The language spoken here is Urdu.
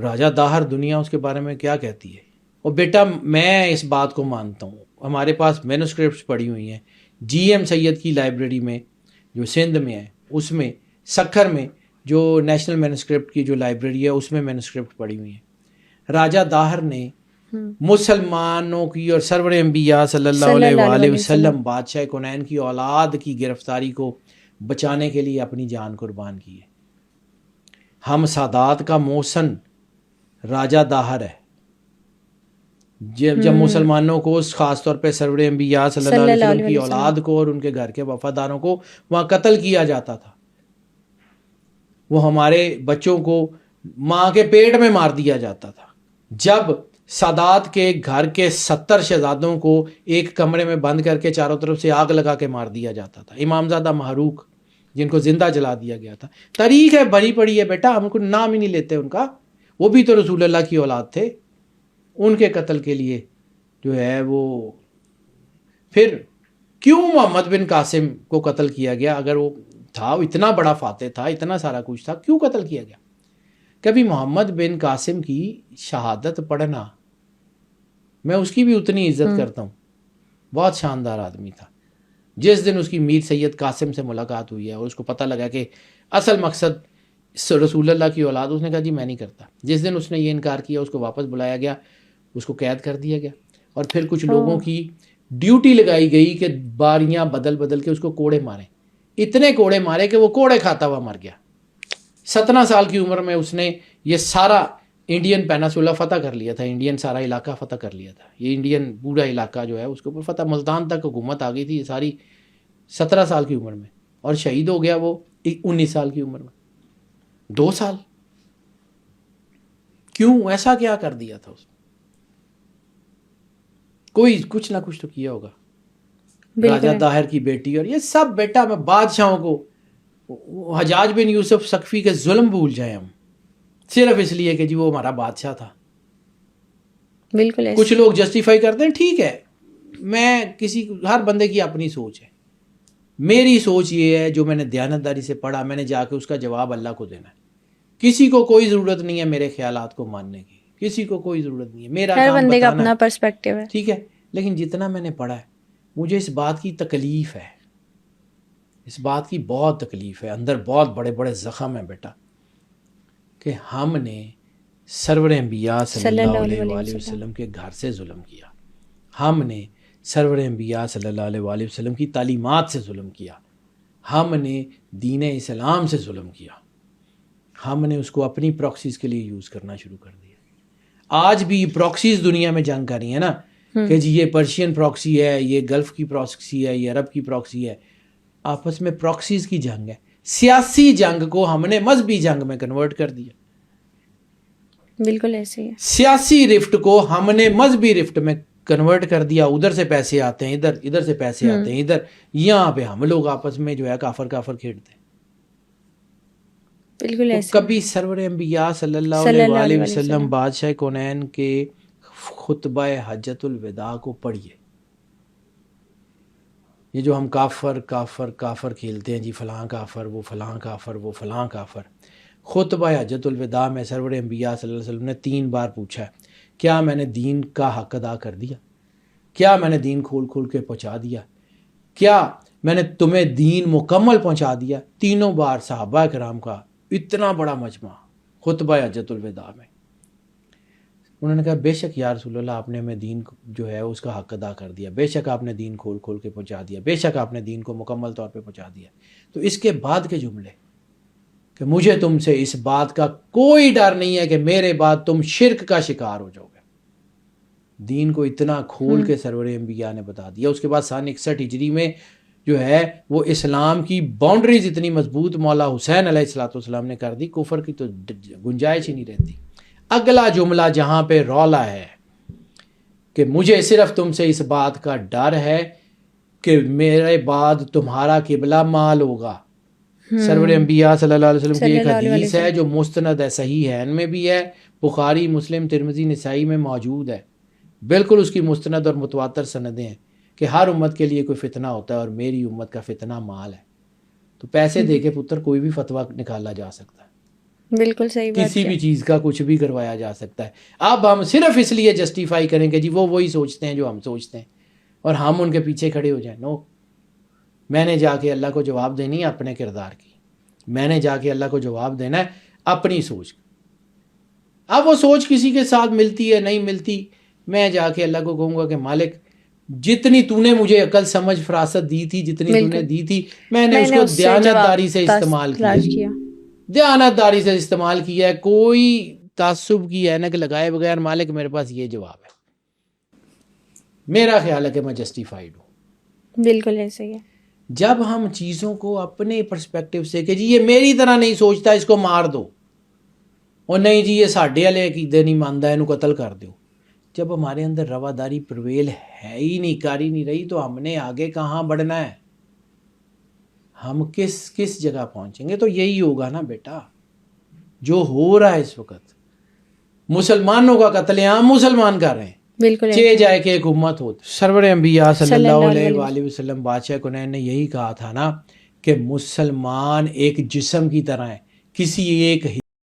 راجہ داہر دنیا اس کے بارے میں کیا کہتی ہے. اور بیٹا میں اس بات کو مانتا ہوں, ہمارے پاس مینوسکرپٹس پڑی ہوئی ہیں جی ایم سید کی لائبریری میں جو سندھ میں ہے, اس میں سکھر میں جو نیشنل مینوسکرپٹ کی جو لائبریری ہے اس میں مینوسکرپٹ پڑی ہوئی ہیں. راجہ داہر نے مسلمانوں کی اور سرور انبیاء صلی اللہ علیہ وآلہ وسلم بادشاہ کونین کی اولاد کی گرفتاری کو بچانے کے لیے اپنی جان قربان کی ہے. ہم سادات کا موسن راجہ داہر ہے. جب مسلمانوں کو خاص طور پہ سرور انبیاء صلی اللہ علیہ وسلم کی اولاد کو اور ان کے گھر کے وفاداروں کو وہاں قتل کیا جاتا تھا, وہ ہمارے بچوں کو ماں کے پیٹ میں مار دیا جاتا تھا. جب سادات کے گھر کے 70 شہزادوں کو ایک کمرے میں بند کر کے چاروں طرف سے آگ لگا کے مار دیا جاتا تھا. امامزادہ محروق جن کو زندہ جلا دیا گیا تھا. تاریخ ہے بھری پڑی ہے بیٹا, ہم کو نام ہی نہیں لیتے ان کا. وہ بھی تو رسول اللہ کی اولاد تھے. ان کے قتل کے لیے جو ہے وہ پھر کیوں محمد بن قاسم کو قتل کیا گیا؟ اگر وہ تھا اتنا بڑا فاتح تھا, اتنا سارا کچھ تھا, کیوں قتل کیا گیا؟ کبھی محمد بن قاسم کی شہادت پڑھنا, میں اس کی بھی اتنی عزت کرتا ہوں, بہت شاندار آدمی تھا. جس دن اس کی میر سید قاسم سے ملاقات ہوئی ہے اور اس کو پتہ لگا کہ اصل مقصد رسول اللہ کی اولاد, اس نے کہا جی میں نہیں کرتا. جس دن اس نے یہ انکار کیا اس کو واپس بلایا گیا, اس کو قید کر دیا گیا, اور پھر کچھ لوگوں کی ڈیوٹی لگائی گئی کہ باریاں بدل بدل کے اس کو کوڑے ماریں. اتنے کوڑے مارے کہ وہ کوڑے کھاتا ہوا مر گیا. 17 سال کی عمر میں اس نے یہ سارا انڈین پیناسولا فتح کر لیا تھا, انڈین سارا علاقہ فتح کر لیا تھا. یہ انڈین پورا علاقہ جو ہے اس کے اوپر فتح, ملتان تک حکومت آ گئی تھی یہ ساری 17 سال کی عمر میں, اور شہید ہو گیا وہ 19 سال کی عمر میں. 2 سال کیوں ایسا کیا کر دیا تھا اس نے؟ کوئی کچھ نہ کچھ تو کیا ہوگا. راجہ داہر کی بیٹی اور یہ سب بیٹا میں بادشاہوں کو حجاج بن یوسف ثقفی کے ظلم بھول جائیں ہم, صرف اس لیے کہ جی وہ ہمارا بادشاہ تھا. بالکل کچھ لوگ جسٹیفائی کرتے ہیں, ٹھیک ہے, میں ہر بندے کی اپنی سوچ ہے. میری سوچ یہ ہے جو میں نے دیانتداری سے پڑھا, میں نے جا کے اس کا جواب اللہ کو دینا ہے. کسی کو کوئی ضرورت نہیں ہے میرے خیالات کو ماننے کی, کسی کو کوئی ضرورت نہیں ہے, میرا ہر کام بندے کا بتانا اپنا پرسپیکٹیو ہے, ٹھیک ہے. لیکن جتنا میں نے پڑھا ہے مجھے اس بات کی تکلیف ہے, اس بات کی بہت تکلیف ہے, اندر بہت بڑے بڑے زخم ہیں بیٹا, کہ ہم نے سرور انبیاء صلی اللہ علیہ وآلہ وسلم کے گھر سے ظلم کیا. ہم نے سرور انبیاء صلی اللہ علیہ وآلہ وسلم کی تعلیمات سے ظلم کیا. ہم نے دین اسلام سے ظلم کیا. ہم نے اس کو اپنی پراکسیز کے لیے یوز کرنا شروع کر دیا. آج بھی پراکسیز دنیا میں جنگ کر رہی ہیں نا, کہ جی یہ پرشین پراکسی ہے, یہ گلف کی پراکسی ہے, یہ عرب کی پراکسی ہے. آپس میں پراکسیز کی جنگ ہے. سیاسی جنگ کو ہم نے مذہبی جنگ میں کنورٹ کر دیا. بالکل ایسے ہی ہے. سیاسی رفٹ کو ہم نے مذہبی رفٹ میں کنورٹ کر دیا. ادھر سے پیسے آتے ہیں ادھر, ادھر سے پیسے آتے ہیں ادھر, یہاں پہ ہم لوگ آپس میں جو ہے کافر کافر کھیڑتے ہیں. بالکل ایسے. کبھی سرور انبیاء صلی اللہ علیہ وآلہ وسلم بادشاہ کونین کے خطبہ حجۃ الوداع کو پڑھیے. یہ جو ہم کافر کافر کافر کھیلتے ہیں, جی فلاں کافر, وہ فلاں کافر, وہ فلاں کافر. خطبہ حجۃ الوداع میں سرور انبیاء صلی اللہ علیہ وسلم نے 3 بار پوچھا ہے, کیا میں نے دین کا حق ادا کر دیا؟ کیا میں نے دین کھول کھول کے پہنچا دیا؟ کیا میں نے تمہیں دین مکمل پہنچا دیا؟ 3 بار صحابہ کرام کا اتنا بڑا مجمع خطبہ حجۃ الوداع میں انہوں نے کہا بے شک یا رسول اللہ آپ نے ہمیں دین جو ہے اس کا حق ادا کر دیا, بے شک آپ نے دین کھول کھول کے پہنچا دیا, بے شک آپ نے دین کو مکمل طور پہ پہنچا دیا. تو اس کے بعد کے جملے کہ مجھے تم سے اس بات کا کوئی ڈر نہیں ہے کہ میرے بعد تم شرک کا شکار ہو جاؤ گے. دین کو اتنا کھول کے سرور انبیاء نے بتا دیا. اس کے بعد سن 61 ہجری میں جو ہے وہ اسلام کی باؤنڈریز اتنی مضبوط مولا حسین علیہ الصلوۃ والسلام نے کر دی, کفر کی تو گنجائش ہی نہیں رہتی. اگلا جملہ جہاں پہ رولا ہے کہ مجھے صرف تم سے اس بات کا ڈر ہے کہ میرے بعد تمہارا قبلہ مال ہوگا. سرور انبیاء صلی اللہ علیہ وسلم کی ایک حدیث ہے جو مستند ہے, صحیح ہے, ان میں بھی ہے, بخاری مسلم ترمذی نسائی میں موجود ہے, بالکل اس کی مستند اور متواتر سندیں ہیں کہ ہر امت کے لیے کوئی فتنہ ہوتا ہے اور میری امت کا فتنہ مال ہے. تو پیسے دے کے پتر کوئی بھی فتویٰ نکالا جا سکتا ہے. بالکل صحیح بات کسی بھی چیز کا کچھ بھی کروایا جا سکتا ہے. اب ہم صرف اس لیے جسٹیفائی کریں کہ جی وہ وہی سوچتے ہیں جو ہم سوچتے ہیں اور ہم ان کے پیچھے کھڑے ہو جائیں. نو، میں نے جا کے اللہ کو جواب دینی ہے اپنے کردار کی، میں نے جا کے اللہ کو جواب دینا ہے اپنی سوچ. اب وہ سوچ کسی کے ساتھ ملتی ہے نہیں ملتی، میں جا کے اللہ کو کہوں گا کہ مالک جتنی تو نے مجھے عقل سمجھ فراست دی تھی، جتنی تو نے دی تھی، میں نے اس کو دیانتداری سے استعمال کیا، دیانتداری سے استعمال کیا ہے، کوئی تعصب کی اینک لگائے بغیر. مالک میرے پاس یہ جواب ہے، میرا خیال ہے کہ میں جسٹیفائیڈ ہوں. بالکل ایسے ہی ہے. جب ہم چیزوں کو اپنے پرسپیکٹیو سے کہ جی یہ میری طرح نہیں سوچتا اس کو مار دو، اور نہیں جی یہ ساڈے والے عقیدے نہیں مانتا اینو قتل کر دو، جب ہمارے اندر رواداری پرویل ہے ہی نہیں، کر ہی نہیں رہی، تو ہم نے آگے کہاں بڑھنا ہے؟ ہم کس جگہ پہنچیں گے؟ تو یہی ہوگا نا بیٹا جو ہو رہا ہے اس وقت. مسلمانوں کا قتل عام مسلمان کر رہے ہیں، بالکل چے جائے کہ ایک امت ہو. سرور انبیاء صلی اللہ علیہ وآلہ وسلم بادشاہ کنین نے یہی کہا تھا نا کہ مسلمان ایک جسم کی طرح ہے، کسی ایک